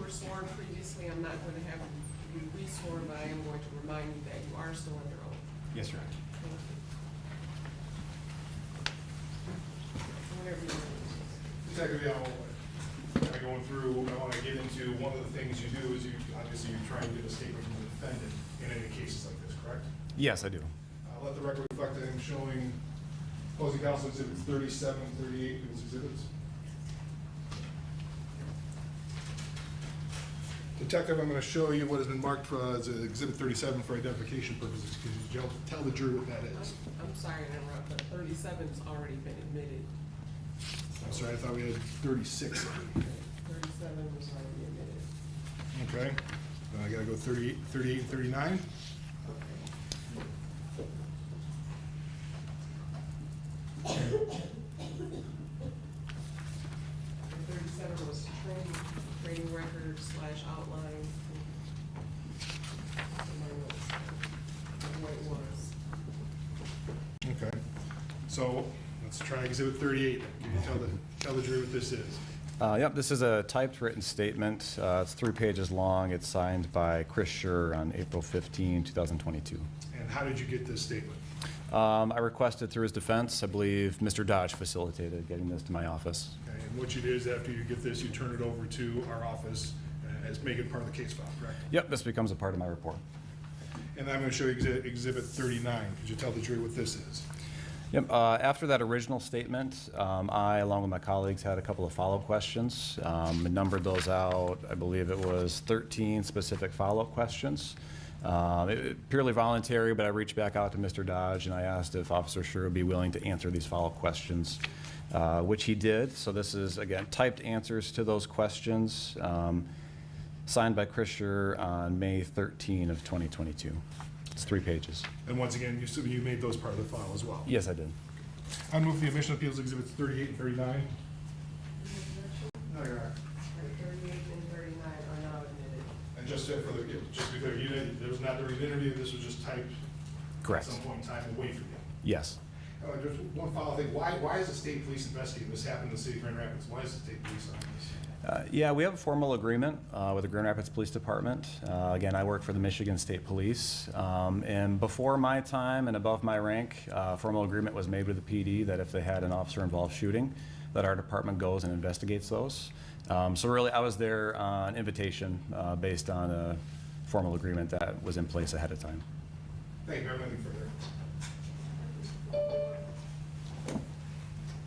were sworn previously. I'm not going to have you re-sworn, but I am going to remind you that you are still under oath. Yes, Your Honor. Thank you. Whatever you want. Detective Lyoya, going through, I want to get into one of the things you do is you obviously you try and get a statement from the defendant in any cases like this, correct? Yes, I do. Let the record reflect that I'm showing opposing counsel exhibits 37 and 38, people's exhibits. Detective, I'm going to show you what has been marked as Exhibit 37 for identification purposes. Could you tell the jury what that is? I'm sorry to interrupt, but 37's already been admitted. I'm sorry, I thought we had 36. 37 was already admitted. Okay. Then I got to go 38 and 39. Okay. 37 was training record / outline. What it was. Okay. So let's try Exhibit 38. Can you tell the jury what this is? Yep, this is a typed written statement. It's 3 pages long. It's signed by Chris Schurr on April 15, 2022. And how did you get this statement? I requested through his defense. I believe Mr. Dodge facilitated getting this to my office. Okay. And what you did is after you get this, you turn it over to our office as make it part of the case file, correct? Yep, this becomes a part of my report. And I'm going to show you Exhibit 39. Could you tell the jury what this is? Yep, after that original statement, I, along with my colleagues, had a couple of follow-up questions. I numbered those out. I believe it was 13 specific follow-up questions. Purely voluntary, but I reached back out to Mr. Dodge and I asked if Officer Schurr would be willing to answer these follow-up questions, which he did. So this is, again, typed answers to those questions, signed by Chris Schurr on May 13 of 2022. It's 3 pages. And once again, you made those part of the file as well? Yes, I did. I move the admission of appeals Exhibits 38 and 39. No, Your Honor. 38 and 39 are now admitted. And just for the, just to be clear, there was not during the interview, this was just typed Correct. at some point in time away from you. Yes. There's one follow-up thing. Why is the state police investigating? This happened in the city of Grand Rapids. Why is the state police on this? Yeah, we have a formal agreement with the Grand Rapids Police Department. Again, I work for the Michigan State Police. And before my time and above my rank, a formal agreement was made with the PD that if they had an officer-involved shooting, that our department goes and investigates those. So really, I was there on invitation based on a formal agreement that was in place ahead of time. Thank you. I have nothing further.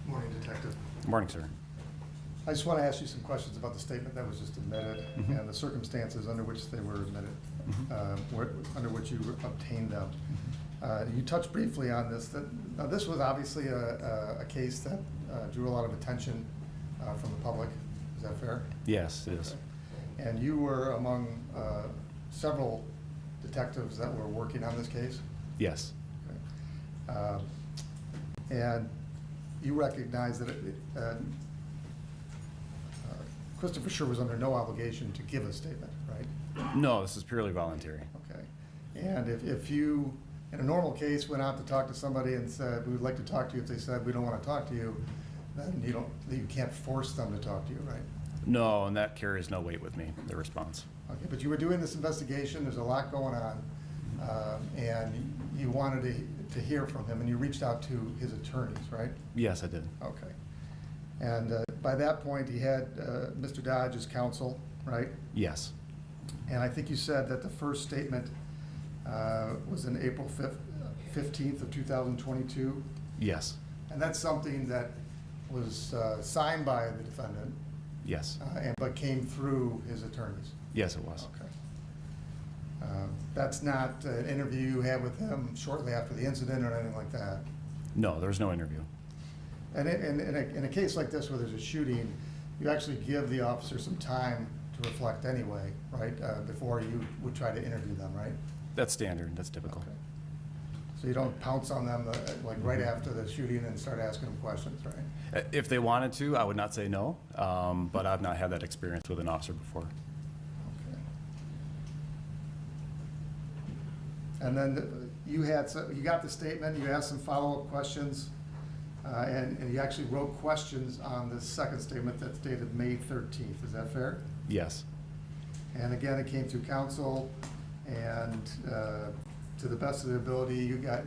Morning, Detective. Good morning, sir. I just want to ask you some questions about the statement that was just admitted and the circumstances under which they were admitted, under which you obtained them. You touched briefly on this. Now, this was obviously a case that drew a lot of attention from the public. Is that fair? Yes, it is. Okay. And you were among several detectives that were working on this case? Yes. Okay. And you recognize that Christoper Schurr was under no obligation to give a statement, right? No, this is purely voluntary. Okay. And if you, in a normal case, went out to talk to somebody and said, we would like to talk to you, if they said, we don't want to talk to you, then you can't force them to talk to you, right? No, and that carries no weight with me, the response. Okay, but you were doing this investigation, there's a lot going on, and you wanted to hear from him, and you reached out to his attorneys, right? Yes, I did. Okay. And by that point, he had Mr. Dodge as counsel, right? Yes. And I think you said that the first statement was in April 15th of 2022? Yes. And that's something that was signed by the defendant? Yes. But came through his attorneys? Yes, it was. Okay. That's not an interview you had with him shortly after the incident or anything like that? No, there was no interview. And in a case like this where there's a shooting, you actually give the officer some time to reflect anyway, right? Before you would try to interview them, right? That's standard. That's typical. Okay. So you don't pounce on them like right after the shooting and start asking them questions, right? If they wanted to, I would not say no, but I've not had that experience with an officer before. Okay. And then you got the statement, you asked some follow-up questions, and you actually wrote questions on the second statement that's dated May 13th. Is that fair? Yes. And again, it came through counsel, and to the best of the ability, you got,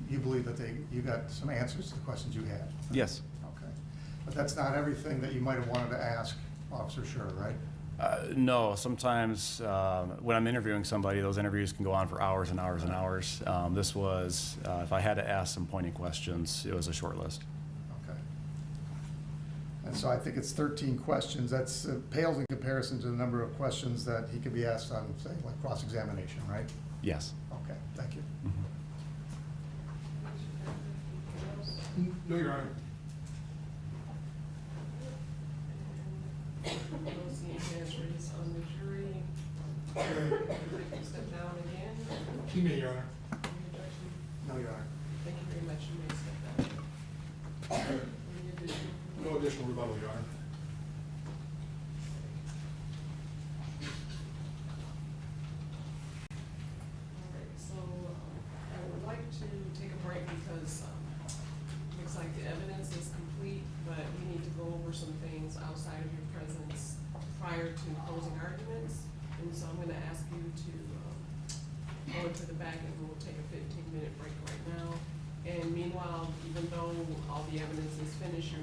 you believe that you got some answers to the questions you had? Yes. Okay. But that's not everything that you might have wanted to ask Officer Schurr, right? No, sometimes when I'm interviewing somebody, those interviews can go on for hours and hours and hours. This was, if I had to ask some pointing questions, it was a short list. Okay. And so I think it's 13 questions. That's pales in comparison to the number of questions that he could be asked on, say, like cross-examination, right? Yes. Okay, thank you. No, Your Honor. Those the hands raised on the jury. Step down again. You may, Your Honor. Any objection? No, Your Honor. Thank you very much. You may step down. Any additional? No additional rebuttal, Your Honor. All right, so I would like to take a break because looks like the evidence is complete, but we need to go over some things outside of your presence prior to closing arguments. And so I'm gonna ask you to go into the back and we'll take a 15-minute break right now. And meanwhile, even though all the evidence is finished, you're not